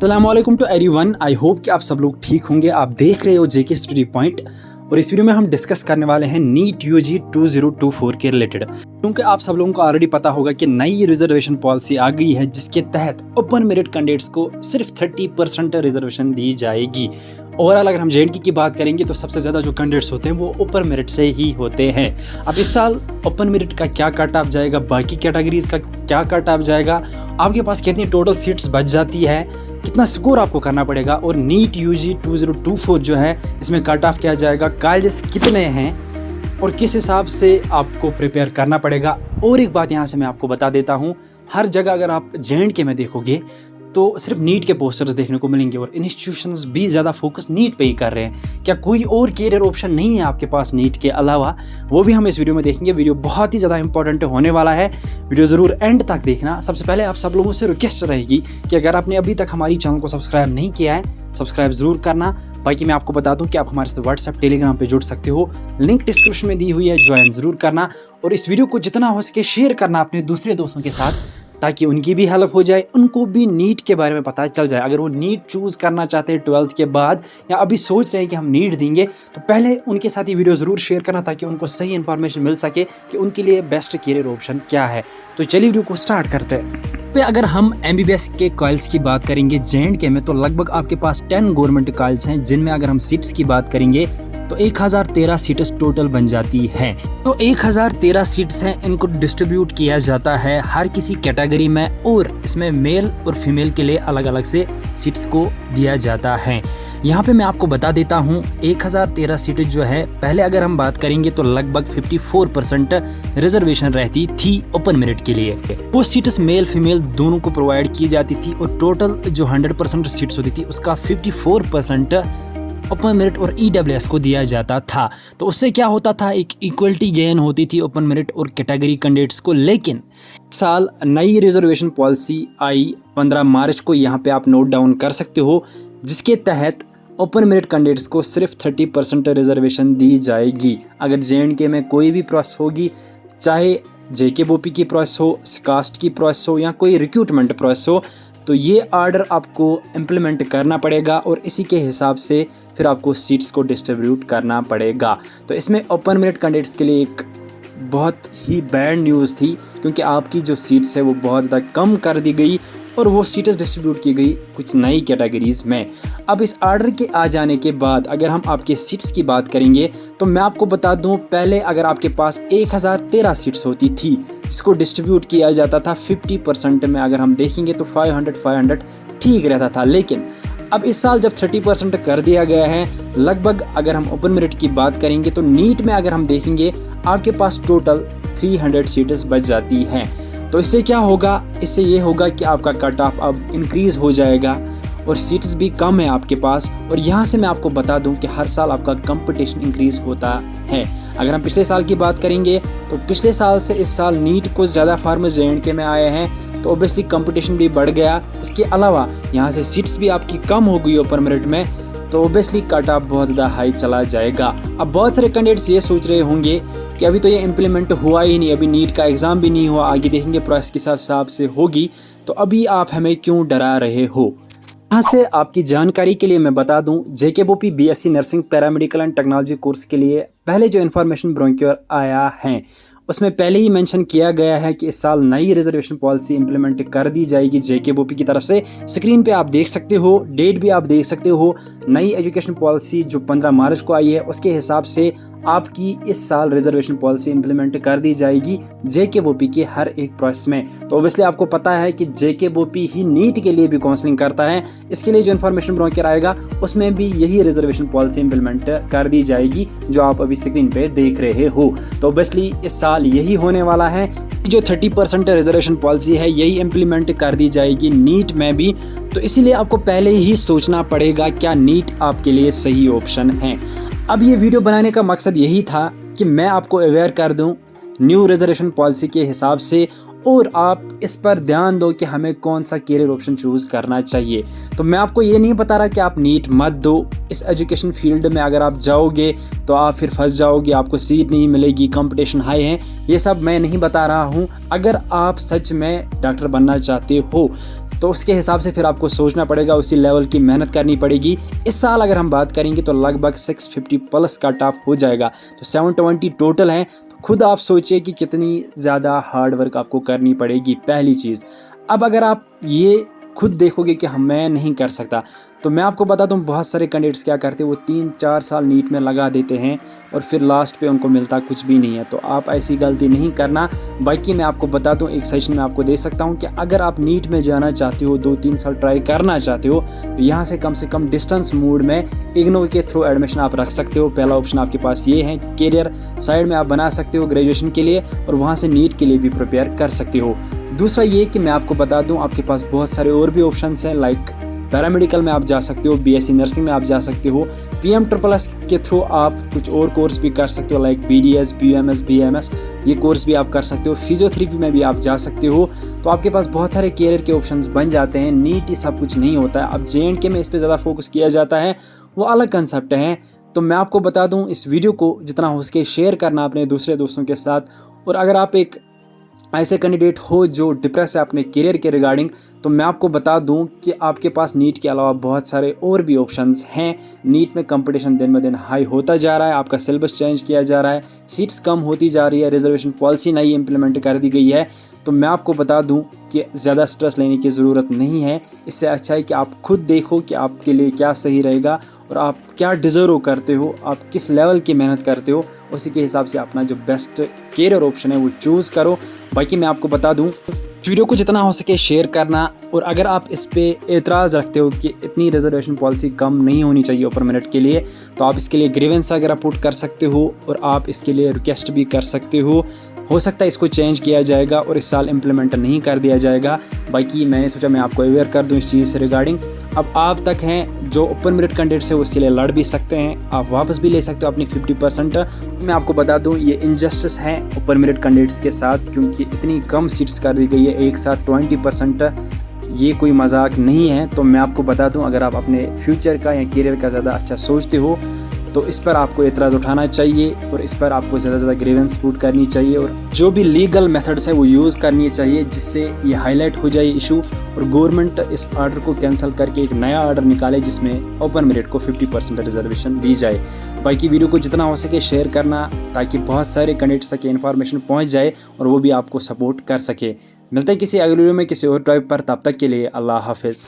अस्सलाम वालेकुम to everyone. I hope कि आप सब लोग ठीक होंगे। आप देख रहे हो जेके स्टडी पॉइंट और इस वीडियो में हम डिस्कस करने वाले हैं नीट यूजी 2024 के रिलेटेड। क्योंकि आप सब लोगों को ऑलरेडी पता होगा कि नई रिजर्वेशन पॉलिसी आ गई है जिसके तहत ओपन मेरिट कैंडिडेट्स को सिर्फ 30% रिजर्वेशन दी जाएगी। ओवरऑल अगर हम जेएनके की बात करेंगे तो सबसे ज़्यादा जो कैंडिडेट्स होते हैं वो ओपन मेरिट से ही होते हैं। अब इस साल ओपन मेरिट का क्या कट ऑफ जाएगा, बाकी कैटेगरीज का क्या कट ऑफ जाएगा, आपके पास कितनी टोटल सीट्स बच जाती है, कितना स्कोर आपको करना पड़ेगा और नीट यूजी 2024 जो है इसमें कट ऑफ क्या जाएगा, कॉलेजेस कितने हैं और किस हिसाब से आपको प्रिपेयर करना पड़ेगा। और एक बात यहाँ से मैं आपको बता देता हूँ, हर जगह अगर आप जेएनके में देखोगे तो सिर्फ नीट के पोस्टर्स देखने को मिलेंगे और इंस्टीट्यूशंस भी ज़्यादा फोकस नीट पे ही कर रहे हैं। क्या कोई और कैरियर ऑप्शन नहीं है आपके पास नीट के अलावा, वो भी हम इस वीडियो में देखेंगे। वीडियो बहुत ही ज़्यादा इंपॉर्टेंट होने वाला है, वीडियो ज़रूर एंड तक देखना। सबसे पहले आप सब लोगों से रिक्वेस्ट रहेगी कि अगर आपने अभी तक हमारी चैनल को सब्सक्राइब नहीं किया है, सब्सक्राइब ज़रूर करना। बाकी मैं आपको बता दूं कि आप हमारे साथ व्हाट्सएप टेलीग्राम पे जुड़ सकते हो, लिंक डिस्क्रिप्शन में दी हुई है, ज्वाइन ज़रूर करना। और इस वीडियो को जितना हो सके शेयर करना अपने दूसरे दोस्तों के साथ, ताकि उनकी भी हेल्प हो जाए, उनको भी नीट के बारे में पता चल जाए। अगर वो नीट चूज़ करना चाहते हैं 12th के बाद या अभी सोच रहे हैं कि हम नीट देंगे, तो पहले उनके साथ ये वीडियो ज़रूर शेयर करना ताकि उनको सही इन्फॉर्मेशन मिल सके कि उनके लिए बेस्ट कैरियर ऑप्शन क्या है। तो चलिए वीडियो को स्टार्ट करते हैं। अगर हम एमबीबीएस के कॉलेज की बात करेंगे जेएनके में, तो लगभग आपके पास 10 गवर्नमेंट कॉलेज हैं जिनमें अगर हम सीट्स की बात करेंगे तो 1013 सीट्स टोटल बन जाती है। तो 1013 सीट्स हैं, इनको डिस्ट्रीब्यूट किया जाता है हर किसी कैटेगरी में और इसमें मेल और फीमेल के लिए अलग अलग से सीट्स को दिया जाता है। यहाँ पे मैं आपको बता देता हूँ 1013 सीटें जो है, पहले अगर हम बात करेंगे तो लगभग 54% रिजर्वेशन रहती थी ओपन मेरिट के लिए। वो सीट्स मेल फीमेल दोनों को प्रोवाइड की जाती थी और टोटल जो 100% सीट्स होती थी उसका 54% ओपन मेरिट और ईडब्ल्यूएस को दिया जाता था। तो उससे क्या होता था, एक इक्वलिटी गेन होती थी ओपन मेरिट और कैटेगरी कैंडिडेट्स को। लेकिन साल नई रिजर्वेशन पॉलिसी आई 15 मार्च को, यहाँ पे आप नोट डाउन कर सकते हो, जिसके तहत ओपन मेरिट कैंडिडेट्स को सिर्फ 30% रिजर्वेशन दी जाएगी। अगर जेएनके में कोई भी प्रोसेस होगी, चाहे जेकेबोपी की प्रोसेस हो, कास्ट की प्रोसेस हो या कोई रिक्रूटमेंट प्रोसेस हो, तो ये ऑर्डर आपको इम्प्लीमेंट करना पड़ेगा और इसी के हिसाब से फिर आपको सीट्स को डिस्ट्रीब्यूट करना पड़ेगा। तो इसमें ओपन मेरिट कैंडिडेट्स के लिए एक बहुत ही बैड न्यूज़ थी, क्योंकि आपकी जो सीट्स है वो बहुत ज़्यादा कम कर दी गई और वो सीट्स डिस्ट्रीब्यूट की गई कुछ नई कैटेगरीज़ में। अब इस ऑर्डर के आ जाने के बाद अगर हम आपके सीट्स की बात करेंगे तो मैं आपको बता दूं, पहले अगर आपके पास 1013 सीट्स होती थी जिसको डिस्ट्रीब्यूट किया जाता था 50% में, अगर हम देखेंगे तो 500 ठीक रहता था। लेकिन अब इस साल जब 30% कर दिया गया है, लगभग अगर हम ओपन मेरिट की बात करेंगे तो नीट में अगर हम देखेंगे आपके पास टोटल 300 सीट्स बच जाती हैं। तो इससे क्या होगा, इससे ये होगा कि आपका कट ऑफ अब इंक्रीज़ हो जाएगा और सीट्स भी कम है आपके पास। और यहाँ से मैं आपको बता दूं कि हर साल आपका कंपटीशन इंक्रीज़ होता है। अगर हम पिछले साल की बात करेंगे तो पिछले साल से इस साल नीट को ज़्यादा फार्मर्स जेएनके में आए हैं, तो ऑब्वियसली कंपटीशन भी बढ़ गया। इसके अलावा यहाँ से सीट्स भी आपकी कम हो गई ओपन मेरिट में, तो ऑब्वियसली कट ऑफ बहुत ज़्यादा हाई चला जाएगा। अब बहुत सारे कैंडिडेट्स ये सोच रहे होंगे कि अभी तो ये इम्प्लीमेंट हुआ ही नहीं, अभी नीट का एग्ज़ाम भी नहीं हुआ, आगे देखेंगे प्रोसेस किस हिसाब से होगी, तो अभी आप हमें क्यों डरा रहे हो। यहाँ से आपकी जानकारी के लिए मैं बता दूं, JKBOPEE BSc nursing paramedical and technology course के लिए पहले जो इन्फॉर्मेशन ब्रोक्योर आया है उसमें पहले ही मेंशन किया गया है कि इस साल नई रिजर्वेशन पॉलिसी इंप्लीमेंट कर दी जाएगी जेकेबोपी की तरफ से। स्क्रीन पे आप देख सकते हो, डेट भी आप देख सकते हो। नई एजुकेशन पॉलिसी जो 15 मार्च को आई है उसके हिसाब से आपकी इस साल रिजर्वेशन पॉलिसी इंप्लीमेंट कर दी जाएगी जेकेबोपी के हर एक प्रोसेस में। तो ऑब्वियसली आपको पता है कि जेकेबोपी ही नीट के लिए भी काउंसलिंग करता है, इसके लिए जो इन्फॉर्मेशन ब्रोकर आएगा उसमें भी यही रिजर्वेशन पॉलिसी इंप्लीमेंट कर दी जाएगी जो आप अभी स्क्रीन पे देख रहे हो। तो ऑब्वियसली इस साल यही होने वाला है, जो 30% रिजर्वेशन पॉलिसी है यही इम्प्लीमेंट कर दी जाएगी नीट में भी। तो इसीलिए आपको पहले ही सोचना पड़ेगा क्या नीट आपके लिए सही ऑप्शन है। अब ये वीडियो बनाने का मकसद यही था कि मैं आपको अवेयर कर दूं न्यू रिजर्वेशन पॉलिसी के हिसाब से और आप इस पर ध्यान दो कि हमें कौन सा कैरियर ऑप्शन चूज़ करना चाहिए। तो मैं आपको ये नहीं बता रहा कि आप नीट मत दो, इस एजुकेशन फील्ड में अगर आप जाओगे तो आप फिर फंस जाओगे, आपको सीट नहीं मिलेगी, कंपटीशन हाई है, ये सब मैं नहीं बता रहा हूँ। अगर आप सच में डॉक्टर बनना चाहते हो तो उसके हिसाब से फिर आपको सोचना पड़ेगा, उसी लेवल की मेहनत करनी पड़ेगी। इस साल अगर हम बात करेंगे तो लगभग 650 प्लस कट ऑफ हो जाएगा, तो 720 टोटल है। तो खुद आप सोचिए कि कितनी ज़्यादा हार्ड वर्क आपको करनी पड़ेगी, पहली चीज़। अब अगर आप ये खुद देखोगे कि मैं नहीं कर सकता, तो मैं आपको बता दूं बहुत सारे कैंडिडेट्स क्या करते हैं, वो 3-4 साल नीट में लगा देते हैं और फिर लास्ट पे उनको मिलता कुछ भी नहीं है। तो आप ऐसी गलती नहीं करना। बाकी मैं आपको बता दूं, एक सजेशन मैं आपको दे सकता हूं कि अगर आप नीट में जाना चाहते हो, 2-3 साल ट्राई करना चाहते हो, तो यहाँ से कम डिस्टेंस मोड में इग्नू के थ्रू एडमिशन आप रख सकते हो। पहला ऑप्शन आपके पास ये है, कैरियर साइड में आप बना सकते हो ग्रेजुएशन के लिए, और वहाँ से नीट के लिए भी प्रिपेयर कर सकते हो। दूसरा ये कि मैं आपको बता दूं, आपके पास बहुत सारे और भी ऑप्शंस हैं, लाइक पैरामेडिकल में आप जा सकते हो, बीएससी नर्सिंग में आप जा सकते हो, पीएम-ट्रिपल-एस के थ्रू आप कुछ और कोर्स भी कर सकते हो, लाइक बीडीएस, बीएमएस, बीएमएस, ये कोर्स भी आप कर सकते हो। फिजियोथेरेपी में भी आप जा सकते हो। तो आपके पास बहुत सारे कैरियर के ऑप्शंस बन जाते हैं। नीट ही सब कुछ नहीं होता है। अब जेएंडके में इस पर ज़्यादा फोकस किया जाता है, वो अलग कंसेप्ट है। तो मैं आपको बता दूँ, इस वीडियो को जितना हो सके शेयर करना अपने दूसरे दोस्तों के साथ। और अगर आप एक ऐसे कैंडिडेट हो जो डिप्रेस है अपने करियर के रिगार्डिंग, तो मैं आपको बता दूं कि आपके पास नीट के अलावा बहुत सारे और भी ऑप्शंस हैं। नीट में कंपटीशन दिन ब दिन हाई होता जा रहा है, आपका सिलेबस चेंज किया जा रहा है, सीट्स कम होती जा रही है, रिजर्वेशन पॉलिसी नई इम्प्लीमेंट कर दी गई है। तो मैं आपको बता दूं कि ज़्यादा स्ट्रेस लेने की ज़रूरत नहीं है। इससे अच्छा है कि आप खुद देखो कि आपके लिए क्या सही रहेगा और आप क्या डिज़र्व करते हो, आप किस लेवल की मेहनत करते हो, उसी के हिसाब से अपना जो बेस्ट कैरियर ऑप्शन है वो चूज़ करो। बाकी मैं आपको बता दूं, वीडियो को जितना हो सके शेयर करना। और अगर आप इस पे एतराज़ रखते हो कि इतनी रिजर्वेशन पॉलिसी कम नहीं होनी चाहिए ओपन मेरिट के लिए, तो आप इसके लिए ग्रीवेंस वगैरह पुट कर सकते हो और आप इसके लिए रिक्वेस्ट भी कर सकते हो सकता है इसको चेंज किया जाएगा और इस साल इम्प्लीमेंट नहीं कर दिया जाएगा। बाकी मैंने सोचा मैं आपको अवेयर कर दूं इस चीज़ से रिगार्डिंग। अब आप तक हैं जो ओपन मेरिट कैंडिडेट्स है उसके लिए लड़ भी सकते हैं, आप वापस भी ले सकते हो अपनी 50%। मैं आपको बता दूं ये इनजस्टिस है ओपन मेरिट कैंडिडेट्स के साथ, क्योंकि इतनी कम सीट्स कर दी गई है, एक साथ 20%। ये कोई मजाक नहीं है। तो मैं आपको बता दूं, अगर आप अपने फ्यूचर का या करियर का ज़्यादा अच्छा सोचते हो तो इस पर आपको एतराज़ उठाना चाहिए और इस पर आपको ज़्यादा से ज़्यादा ग्रीवेंस पुट करनी चाहिए और जो भी लीगल मेथड्स है वो यूज़ करनी चाहिए, जिससे ये हाईलाइट हो जाए इशू और गवर्नमेंट इस ऑर्डर को कैंसिल करके एक नया ऑर्डर निकाले जिसमें ओपन मेरिट को 50% रिजर्वेशन दी जाए। बाकी वीडियो को जितना हो सके शेयर करना ताकि बहुत सारे कैंडिडेट्स तक इन्फॉर्मेशन पहुँच जाए और वो भी आपको सपोर्ट कर सके। मिलते हैं किसी अगले वीडियो में किसी और टॉपिक पर, तब तक के लिए अल्लाह हाफिज़।